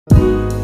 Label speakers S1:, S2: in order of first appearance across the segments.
S1: Everyone,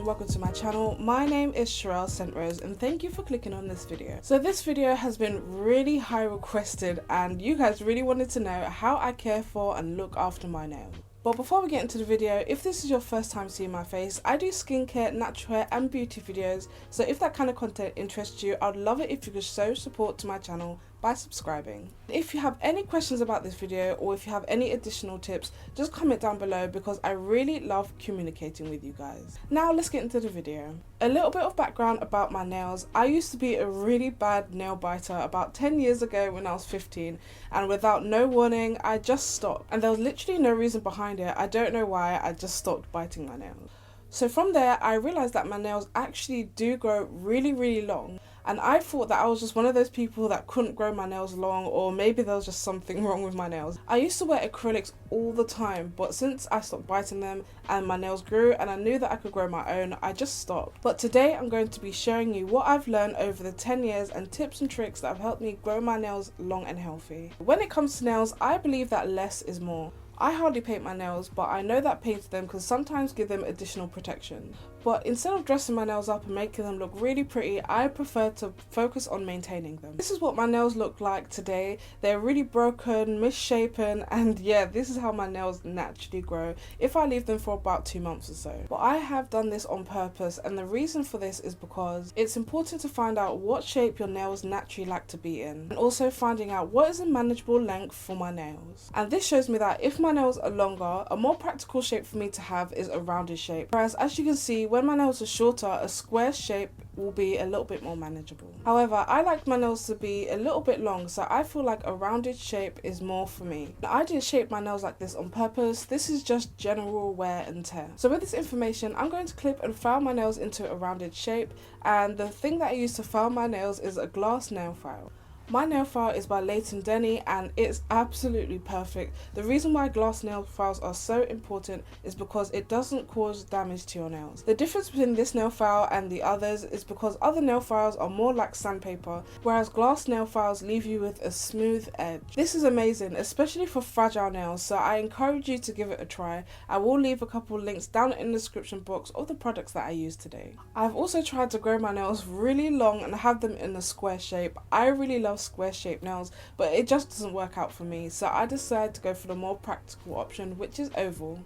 S1: welcome to my channel. My name is SherelleSaintRose and thank you for clicking on this video. So this video has been really high requested and you guys really wanted to know how I care for and look after my nails. But before we get into the video, if this is your first time seeing my face, I do skincare, natural hair and beauty videos, so if that kind of content interests you, I'd love it if you could show support to my channel by subscribing. If you have any questions about this video or if you have any additional tips, just comment down below because I really love communicating with you guys. Now let's get into the video. A little bit of background about my nails. I used to be a really bad nail biter about 10 years ago when I was 15, and without no warning I just stopped, and there was literally no reason behind it. I don't know why, I just stopped biting my nails. So from there I realized that my nails actually do grow really long. And I thought that I was just one of those people that couldn't grow my nails long, or maybe there was just something wrong with my nails. I used to wear acrylics all the time, but since I stopped biting them and my nails grew and I knew that I could grow my own, I just stopped. But today I'm going to be showing you what I've learned over the 10 years and tips and tricks that have helped me grow my nails long and healthy. When it comes to nails, I believe that less is more. I hardly paint my nails, but I know that painting them can sometimes give them additional protection. But instead of dressing my nails up and making them look really pretty, I prefer to focus on maintaining them. This is what my nails look like today. They're really broken, misshapen, and yeah, this is how my nails naturally grow if I leave them for about 2 months or so. But I have done this on purpose, and the reason for this is because it's important to find out what shape your nails naturally like to be in, and also finding out what is a manageable length for my nails. And this shows me that if my nails are longer, a more practical shape for me to have is a rounded shape, whereas as you can see, when my nails are shorter, a square shape will be a little bit more manageable. However, I like my nails to be a little bit long, so I feel like a rounded shape is more for me. Now, I didn't shape my nails like this on purpose. This is just general wear and tear. So with this information, I'm going to clip and file my nails into a rounded shape, and the thing that I use to file my nails is a glass nail file. My nail file is by Leighton Denny and it's absolutely perfect. The reason why glass nail files are so important is because it doesn't cause damage to your nails. The difference between this nail file and the others is because other nail files are more like sandpaper, whereas glass nail files leave you with a smooth edge. This is amazing, especially for fragile nails, so I encourage you to give it a try. I will leave a couple links down in the description box of the products that I use today. I've also tried to grow my nails really long and have them in a square shape. I really love square shaped nails, but it just doesn't work out for me, so I decided to go for the more practical option, which is oval.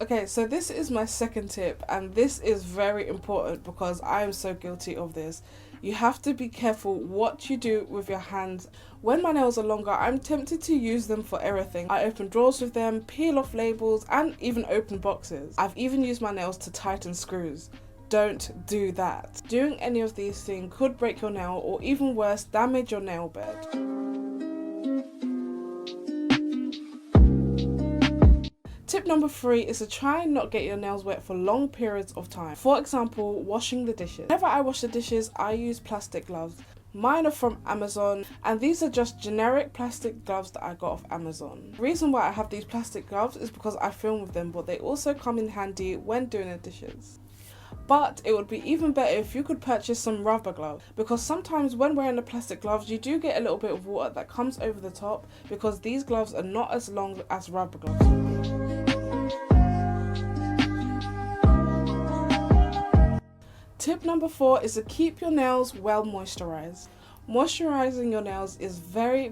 S1: Okay, so this is my second tip, and this is very important because I am so guilty of this. You have to be careful what you do with your hands. When my nails are longer, I'm tempted to use them for everything. I open drawers with them, peel off labels, and even open boxes. I've even used my nails to tighten screws. Don't do that. Doing any of these things could break your nail, or even worse, damage your nail bed. Tip number 3 is to try and not get your nails wet for long periods of time. For example, washing the dishes. Whenever I wash the dishes, I use plastic gloves. Mine are from Amazon, and these are just generic plastic gloves that I got off Amazon. The reason why I have these plastic gloves is because I film with them, but they also come in handy when doing the dishes. But it would be even better if you could purchase some rubber gloves, because sometimes when wearing the plastic gloves you do get a little bit of water that comes over the top, because these gloves are not as long as rubber gloves. Tip number 4 is to keep your nails well moisturized. Moisturizing your nails is very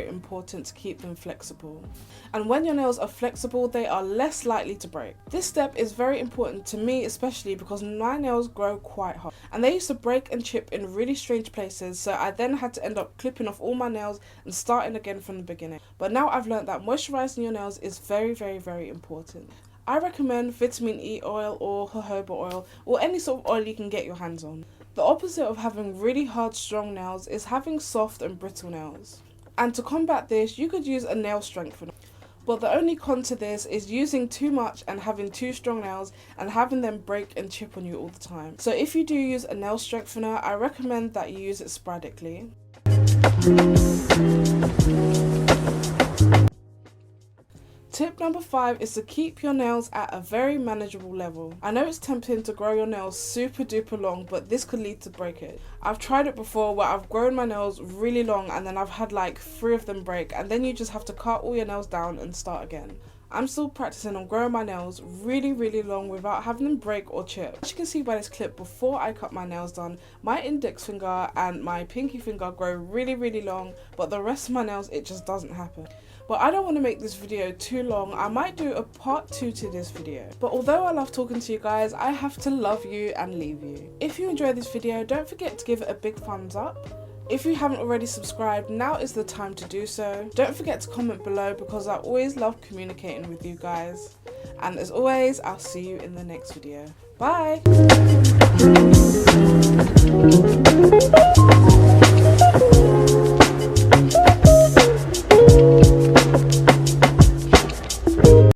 S1: important to keep them flexible. And when your nails are flexible, they are less likely to break. This step is very important to me, especially because my nails grow quite hard. And they used to break and chip in really strange places, so I then had to end up clipping off all my nails and starting again from the beginning. But now I've learned that moisturizing your nails is very important. I recommend vitamin E oil or jojoba oil, or any sort of oil you can get your hands on. The opposite of having really hard, strong nails is having soft and brittle nails. And to combat this, you could use a nail strengthener. But the only con to this is using too much and having too strong nails and having them break and chip on you all the time. So if you do use a nail strengthener, I recommend that you use it sporadically. Tip number 5 is to keep your nails at a very manageable level. I know it's tempting to grow your nails super duper long, but this could lead to breakage. I've tried it before where I've grown my nails really long and then I've had like 3 of them break, and then you just have to cut all your nails down and start again. I'm still practicing on growing my nails really long without having them break or chip. As you can see by this clip, before I cut my nails down, my index finger and my pinky finger grow really long, but the rest of my nails, it just doesn't happen. But I don't want to make this video too long. I might do a part 2 to this video. But although I love talking to you guys, I have to love you and leave you. If you enjoyed this video, don't forget to give it a big thumbs up. If you haven't already subscribed, now is the time to do so. Don't forget to comment below because I always love communicating with you guys. And as always, I'll see you in the next video. Bye!